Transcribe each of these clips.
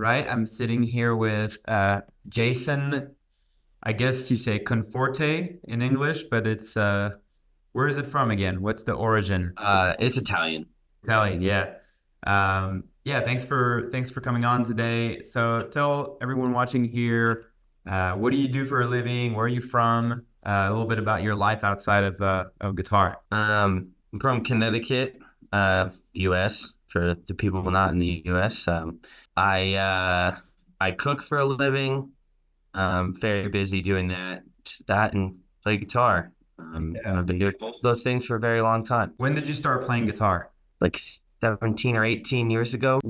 right? I'm sitting here with Jason. I guess you say Conforte in English, but it's where is it from again? What's the origin? It's Italian. Italian, yeah. Yeah, thanks for coming on today. So tell everyone watching here, what do you do for a living? Where are you from? A little bit about your life outside of guitar. I'm from Connecticut, U.S. For the people not in the U.S. I uh, I cook for a living. Very busy doing that and play guitar. And Yeah. I've been doing both of those things for a very long time, When did you start playing guitar? like 17 or 18 years ago.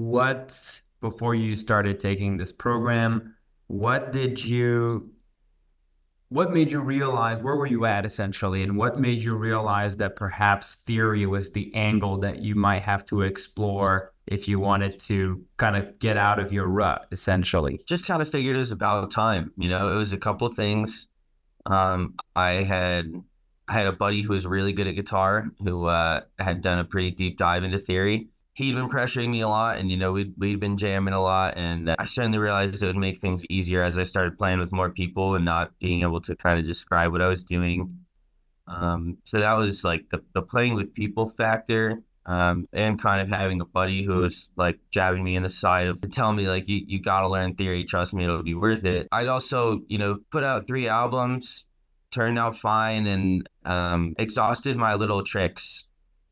Before you started taking this program, what did you, what made you realize, where were you at essentially, and what made you realize that perhaps theory was the angle that you might have to explore if you wanted to kind of get out of your rut, essentially? Just kind of figured it was about time. It was a couple things. I had a buddy who was really good at guitar who had done a pretty deep dive into theory. He'd been pressuring me a lot, and we'd been jamming a lot, and I suddenly realized it would make things easier as I started playing with more people and not being able to kind of describe what I was doing. So that was like the playing with people factor, and kind of having a buddy who was like jabbing me in the side of telling me like you gotta learn theory, trust me, it'll be worth it. I'd also, put out 3 albums, turned out fine, and exhausted my little tricks.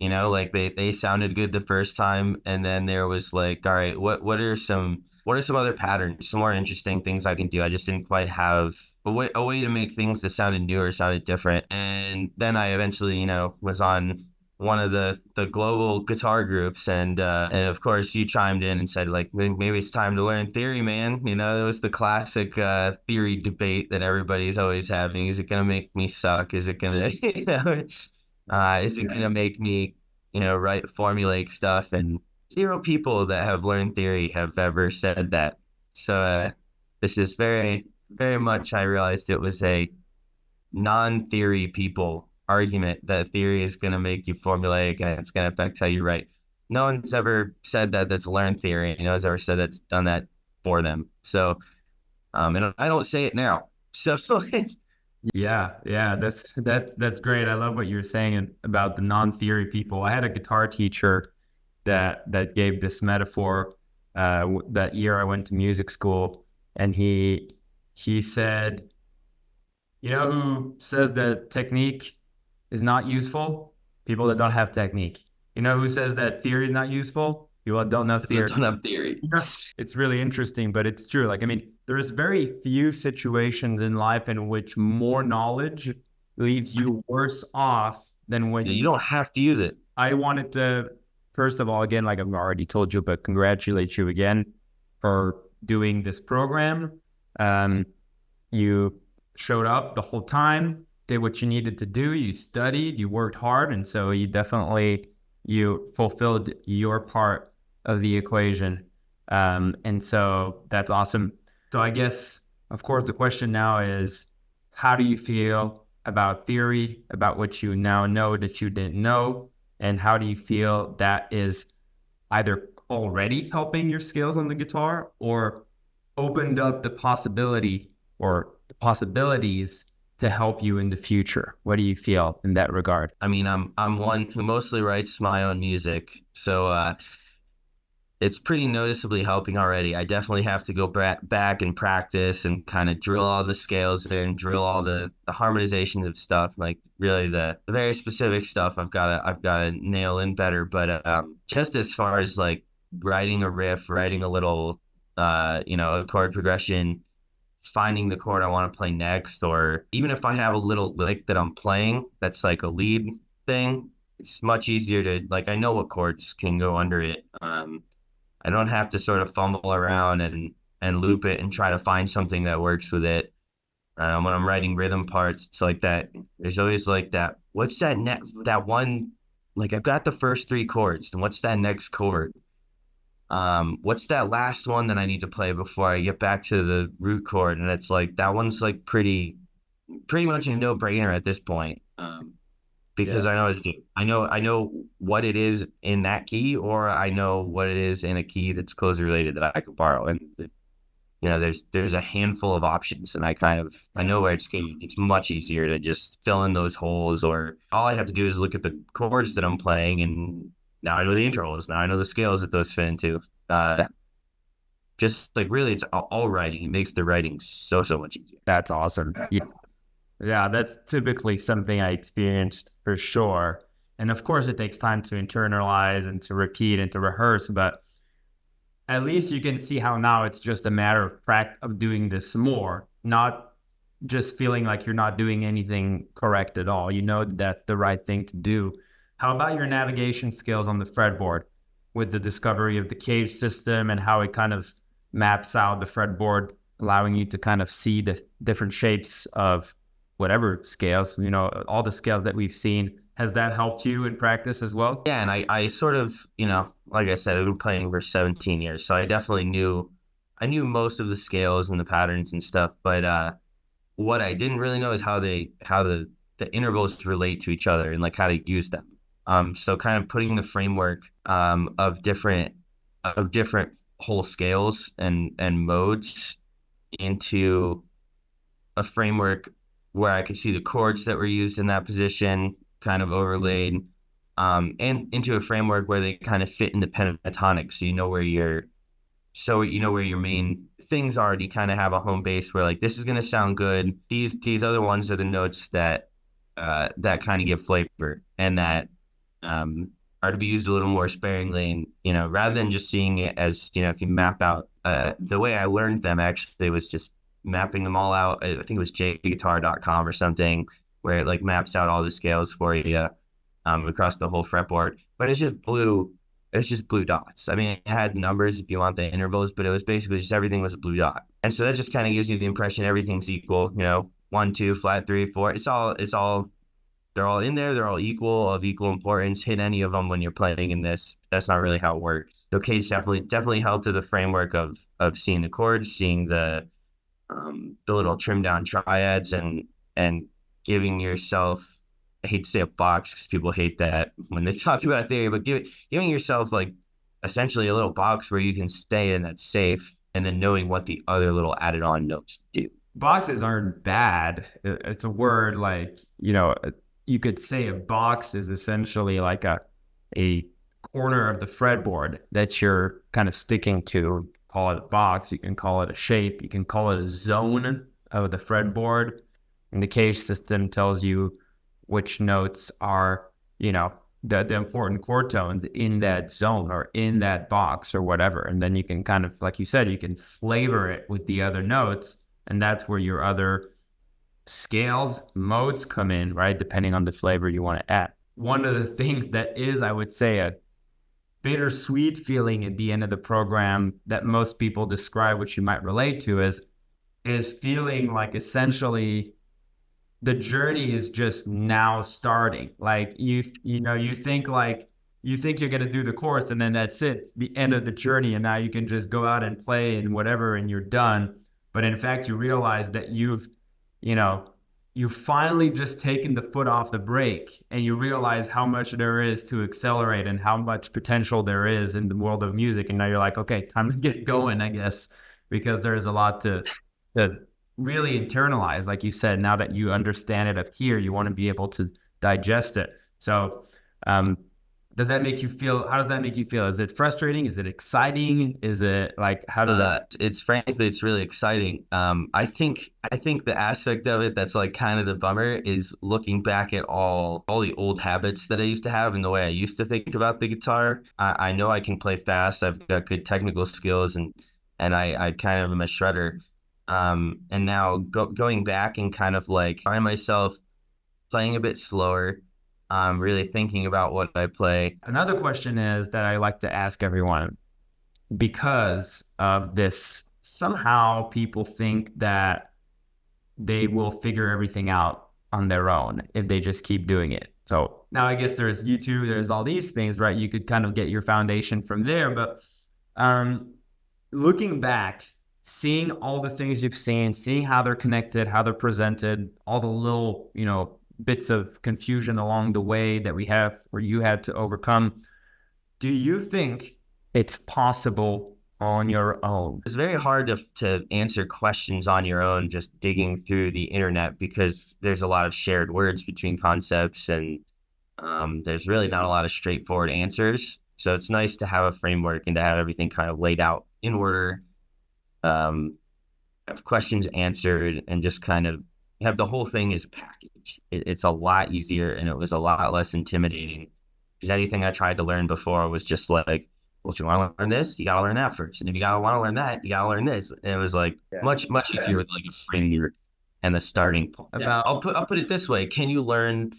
Like they sounded good the first time, and then there was like, all right, what are some other patterns, some more interesting things I can do? I just didn't quite have a way to make things that sounded new or sounded different. And then I eventually, was on one of the global guitar groups, and of course you chimed in and said like, maybe it's time to learn theory, man. It was the classic theory debate that everybody's always having. Is it gonna make me suck? Is it gonna is it gonna make me write formulaic stuff? And zero people that have learned theory have ever said that. So this is very, very much, I realized it was a non-theory people argument that theory is going to make you formulaic and it's going to affect how you write. No one's ever said that that's learned theory. No one's ever said that's done that for them. So, and I don't say it now. So, Yeah, that's great. I love what you're saying about the non-theory people. I had a guitar teacher that gave this metaphor that year I went to music school, and he said, you know who says that technique is not useful? People that don't have technique. You know who says that theory is not useful? People that don't know I theory. don't have theory. Yeah. It's really interesting, but it's true. Like, I mean, there's very few situations in life in which more knowledge leaves you worse off than when You don't have to use it. I wanted to, first of all, again, like I've already told you, but congratulate you again for doing this program. You showed up the whole time, did what you needed to do. You studied, you worked hard, and so you fulfilled your part of the equation. And so that's awesome. So I guess, of course, the question now is, how do you feel about theory, about what you now know that you didn't know? And how do you feel that is either already helping your skills on the guitar or opened up the possibility or the possibilities to help you in the future? What do you feel in that regard? I mean, I'm one who mostly writes my own music, so it's pretty noticeably helping already. I definitely have to go back and practice and kind of drill all the scales there and drill all the harmonizations of stuff. Like really the very specific stuff I've got to nail in better. But just as far as like writing a riff, writing a little a chord progression, finding the chord I want to play next, or even if I have a little lick that I'm playing that's like a lead thing, it's much easier to like I know what chords can go under it. I don't have to sort of fumble around and loop it and try to find something that works with it. When I'm writing rhythm parts, it's like that. There's always like that. What's that one? Like I've got the first 3 chords, and what's that next chord? What's that last one that I need to play before I get back to the root chord? And it's like that one's like pretty much a no-brainer at this point. because I know it's good. I know what it is in that key, or I know what it is in a key that's closely related that I could borrow. And there's a handful of options, and I know where it's going. It's much easier to just fill in those holes, or all I have to do is look at the chords that I'm playing, and now I know the intervals. Now I know the scales that those fit into. Just like really, it's all writing. It makes the writing so much easier. That's awesome. Yeah, that's typically something I experienced for sure. And of course, it takes time to internalize and to repeat and to rehearse, but at least you can see how now it's just a matter of doing this more, not just feeling like you're not doing anything correct at all. You know that's the right thing to do. How about your navigation skills on the fretboard with the discovery of the cage system and how it kind of maps out the fretboard, allowing you to kind of see the different shapes of whatever scales, all the scales that we've seen. Has that helped you in practice as well? Yeah, and I sort of, like I said, I've been playing for 17 years, so I knew most of the scales and the patterns and stuff, but what I didn't really know is how the intervals relate to each other and like how to use them. So kind of putting the framework of different whole scales and modes into a framework where I could see the chords that were used in that position kind of overlaid, and into a framework where they kind of fit in the pentatonic, so you know where your main things are. You kind of have a home base where like this is going to sound good. These other ones are the notes that kind of give flavor and that are to be used a little more sparingly. And rather than just seeing it as if you map out the way I learned them actually was just mapping them all out. I think it was jguitar.com or something, where it like maps out all the scales for you across the whole fretboard. But it's just blue dots. I mean, it had numbers if you want the intervals, but it was basically just everything was a blue dot. And so that just kind of gives you the impression everything's equal, 1, 2, flat 3, 4. It's all they're all in there. They're all equal, of equal importance. Hit any of them when you're playing in this. That's not really how it works. So Cage definitely helped with the framework of seeing the chords, seeing the little trimmed down triads, and giving yourself, I hate to say a box because people hate that when they talk about theory, but giving yourself like essentially a little box where you can stay in that's safe, and then knowing what the other little added on notes do. Boxes aren't bad. It's a word like, you could say a box is essentially like a corner of the fretboard that you're kind of sticking to. Call it a box. You can call it a shape. You can call it a zone of the fretboard. And the cage system tells you which notes are, the important chord tones in that zone or in that box or whatever. And then you can kind of, like you said, you can flavor it with the other notes. And that's where your other scales, modes come in, right? Depending on the flavor you want to add. One of the things that is, I would say, a bittersweet feeling at the end of the program that most people describe, which you might relate to, is feeling like essentially the journey is just now starting. Like you think you're going to do the course and then that's it, the end of the journey. And now you can just go out and play and whatever, and you're done. But in fact, you realize that you've finally just taken the foot off the brake, and you realize how much there is to accelerate and how much potential there is in the world of music. And now you're like, okay, time to get going, I guess, because there's a lot to really internalize. Like you said, now that you understand it up here, you want to be able to digest it. So, does that make you feel? How does that make you feel? Is it frustrating? Is it exciting? Is it like, how does that? It's really exciting. I think the aspect of it that's like kind of the bummer is looking back at all the old habits that I used to have and the way I used to think about the guitar. I know I can play fast. I've got good technical skills, and I kind of am a shredder. And now going back and kind of like find myself playing a bit slower. Really thinking about what I play. Another question is that I like to ask everyone, because of this, somehow people think that they will figure everything out on their own if they just keep doing it. So now I guess there's YouTube, there's all these things, right? You could kind of get your foundation from there. But looking back, seeing all the things you've seen, seeing how they're connected, how they're presented, all the little, bits of confusion along the way that we have, or you had to overcome. Do you think it's possible on your own? It's very hard to answer questions on your own just digging through the internet because there's a lot of shared words between concepts and there's really not a lot of straightforward answers. So it's nice to have a framework and to have everything kind of laid out in order, have questions answered, and just kind of have the whole thing as a package. It's a lot easier and it was a lot less intimidating because anything I tried to learn before was just like, well, if you want to learn this, you got to learn that first. And if you want to learn that, you got to learn this. And it was like much easier with like a framework and the starting point. I'll put it this way. Can you learn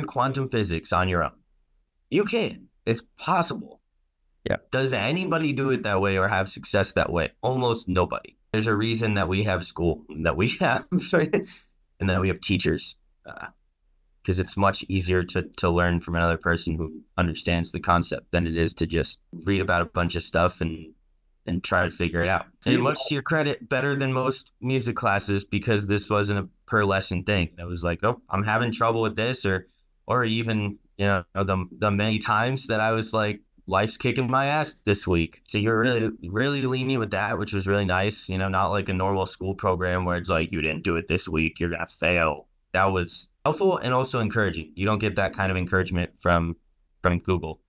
quantum physics on your own? You can. It's possible. Yeah. Does anybody do it that way or have success that way? Almost nobody. There's a reason that we have school, that we have, and that we have teachers, because it's much easier to learn from another person who understands the concept than it is to just read about a bunch of stuff and try to figure it out. And much to your credit, better than most music classes because this wasn't a per lesson thing. It was like, oh, I'm having trouble with this, or even the many times that I was like, life's kicking my ass this week. So you're really lenient with that, which was really nice. Not like a normal school program where it's like, you didn't do it this week, you're gonna fail. That was helpful and also encouraging. You don't get that kind of encouragement from Google.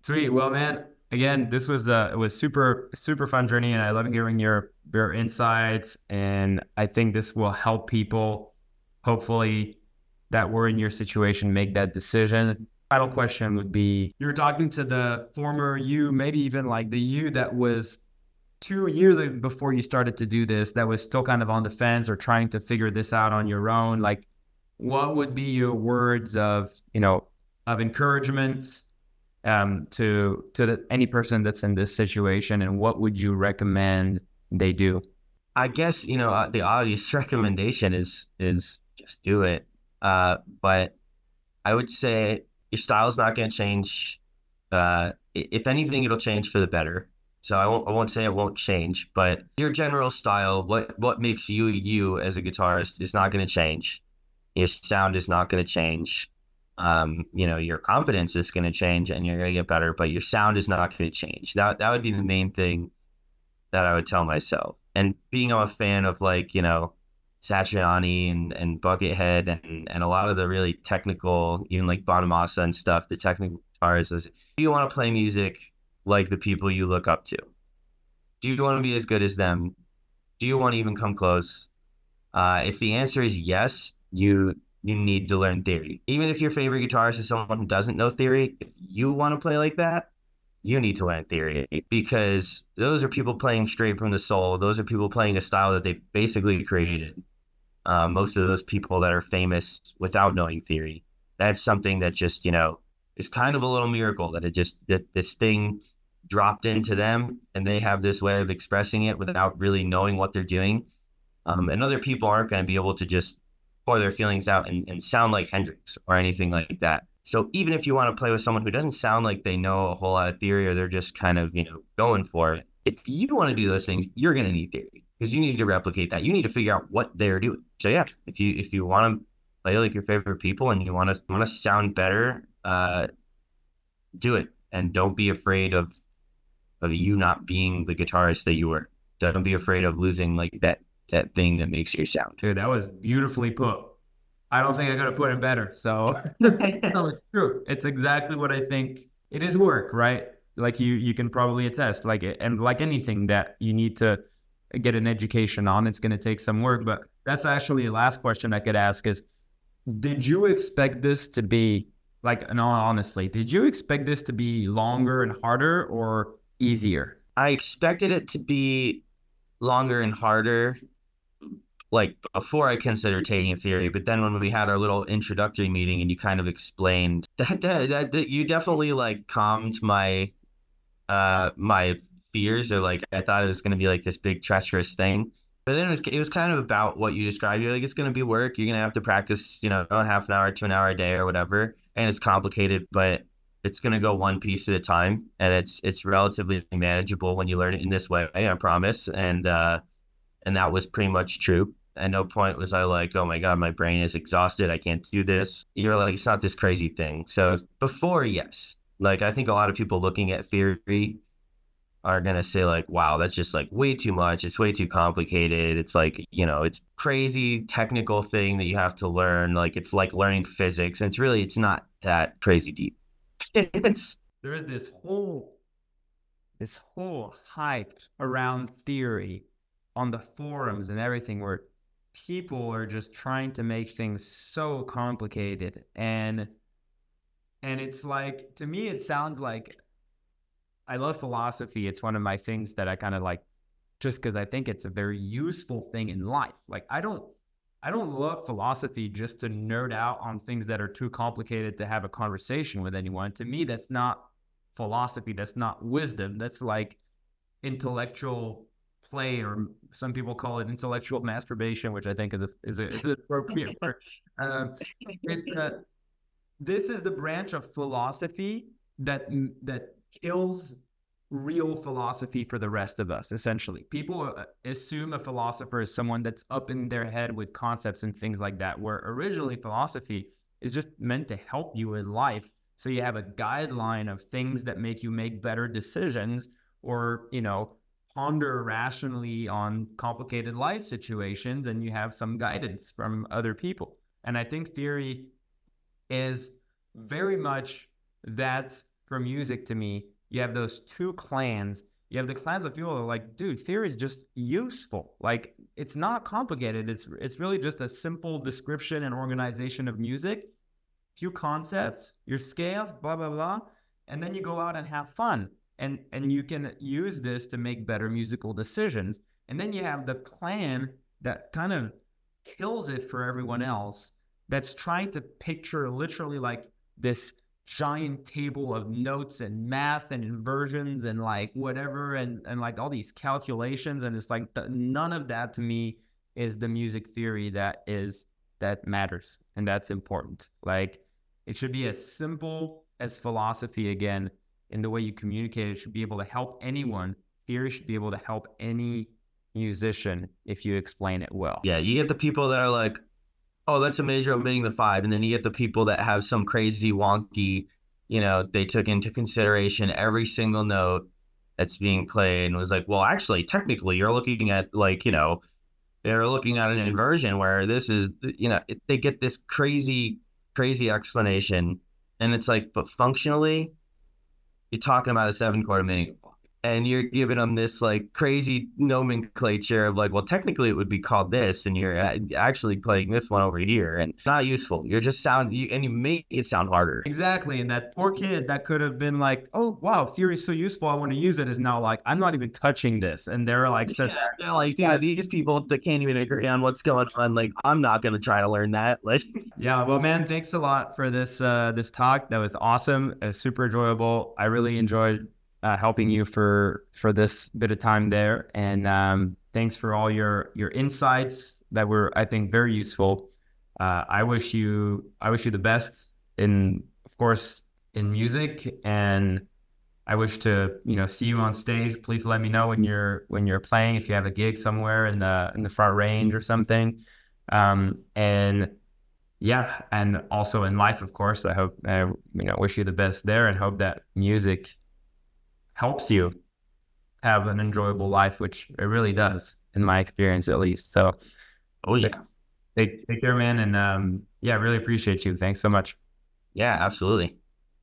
Sweet. Well, man, again, this was it was super fun journey, and I love hearing your insights. And I think this will help people, hopefully, that were in your situation make that decision. Final question would be: you're talking to the former you, maybe even like the you that was 2 years before you started to do this, that was still kind of on the fence or trying to figure this out on your own. Like, what would be your words of encouragement to any person that's in this situation, and what would you recommend they do? I guess the obvious recommendation is just do it. But I would say your style is not going to change. If anything, it'll change for the better. So I won't say it won't change, but your general style, what makes you as a guitarist, is not going to change. Your sound is not going to change. Your confidence is going to change, and you're going to get better. But your sound is not going to change. That would be the main thing that I would tell myself. And being a fan of Satriani and Buckethead and a lot of the really technical, even like Bonamassa and stuff, the technical guitars, do you want to play music like the people you look up to? Do you want to be as good as them? Do you want to even come close? If the answer is yes, you need to learn theory. Even if your favorite guitarist is someone who doesn't know theory, if you want to play like that, you need to learn theory, because those are people playing straight from the soul. Those are people playing a style that they basically created. Most of those people that are famous without knowing theory, that's something that just, is kind of a little miracle that this thing dropped into them and they have this way of expressing it without really knowing what they're doing. And other people aren't going to be able to just pour their feelings out and sound like Hendrix or anything like that. So even if you want to play with someone who doesn't sound like they know a whole lot of theory, or they're just kind of, going for it, if you want to do those things, you're going to need theory, because you need to replicate that. You need to figure out what they're doing. So yeah, if you want to play like your favorite people and you want to sound better, do it, and don't be afraid of you not being the guitarist that you were. Don't be afraid of losing like that thing that makes your sound. Dude, that was beautifully put. I don't think I could have put it better. So no, it's true. It's exactly what I think. It is work, right? Like you can probably attest. And like anything that you need to get an education on, it's going to take some work. But that's actually the last question I could ask is: did you expect this to be honestly, did you expect this to be longer and harder or easier? I expected it to be longer and harder, like before I considered taking theory. But then when we had our little introductory meeting and you kind of explained that you definitely calmed my my fears, or I thought it was going to be like this big treacherous thing. But then it was kind of about what you described. You're like, it's going to be work. You're going to have to practice, half an hour to an hour a day or whatever. And it's complicated, but it's going to go one piece at a time. And it's relatively manageable when you learn it in this way, I promise. And that was pretty much true. At no point was I like, oh my God, my brain is exhausted. I can't do this. You're like, it's not this crazy thing. So before, yes. Like, I think a lot of people looking at theory are going to say like, wow, that's just like way too much. It's way too complicated. It's like, it's crazy technical thing that you have to learn. Like, it's like learning physics. And it's not that crazy deep. It's There is this whole hype around theory on the forums and everything where people are just trying to make things so complicated. And it's like, to me, it sounds like, I love philosophy. It's one of my things that I kind of like, just because I think it's a very useful thing in life. Like, I don't love philosophy just to nerd out on things that are too complicated to have a conversation with anyone. To me, that's not philosophy. That's not wisdom. That's like intellectual play, or some people call it intellectual masturbation, which I think is an appropriate word. It's This is the branch of philosophy that kills real philosophy for the rest of us. Essentially, people assume a philosopher is someone that's up in their head with concepts and things like that, where originally philosophy is just meant to help you in life, so you have a guideline of things that make you make better decisions, or ponder rationally on complicated life situations, and you have some guidance from other people. And I think theory is very much that. For music, to me, you have those two clans. You have the clans of people that are like, dude, theory is just useful. Like, it's not complicated. It's really just a simple description and organization of music, few concepts, your scales, blah blah blah, and then you go out and have fun. And you can use this to make better musical decisions. And then you have the clan that kind of kills it for everyone else, that's trying to picture literally like this giant table of notes and math and inversions and like whatever, and like all these calculations. And it's like, none of that to me is the music theory that matters and that's important. Like, it should be as simple as philosophy. Again, in the way you communicate, it should be able to help anyone. Theory should be able to help any musician if you explain it well. Yeah, you get the people that are like, oh, that's a major omitting the five. And then you get the people that have some crazy wonky, they took into consideration every single note that's being played and was like, well, actually, technically, you're looking at like, they're looking at an inversion where this is, they get this crazy, crazy explanation. And it's like, but functionally, you're talking about a 7-chord omitting, and you're giving them this like crazy nomenclature of like, well, technically it would be called this, and you're actually playing this one over here, and it's not useful. You're just and you make it sound harder. Exactly. And that poor kid that could have been like, oh wow, theory is so useful, I want to use it, is now like, I'm not even touching this. And they're like, they're like, yeah, these people that can't even agree on what's going on. Like, I'm not gonna try to learn that. Like, yeah. Well, man, thanks a lot for this talk. That was awesome. It was super enjoyable. I really enjoyed helping you for this bit of time there. And thanks for all your insights that were, I think, very useful. I wish you the best of course, in music, and I wish to, see you on stage. Please let me know when you're playing, if you have a gig somewhere in the front range or something. And yeah, and also in life, of course. I hope, wish you the best there, and hope that music helps you have an enjoyable life, which it really does, in my experience at least. So, oh yeah, take care, man, and yeah, really appreciate you. Thanks so much. Yeah, absolutely.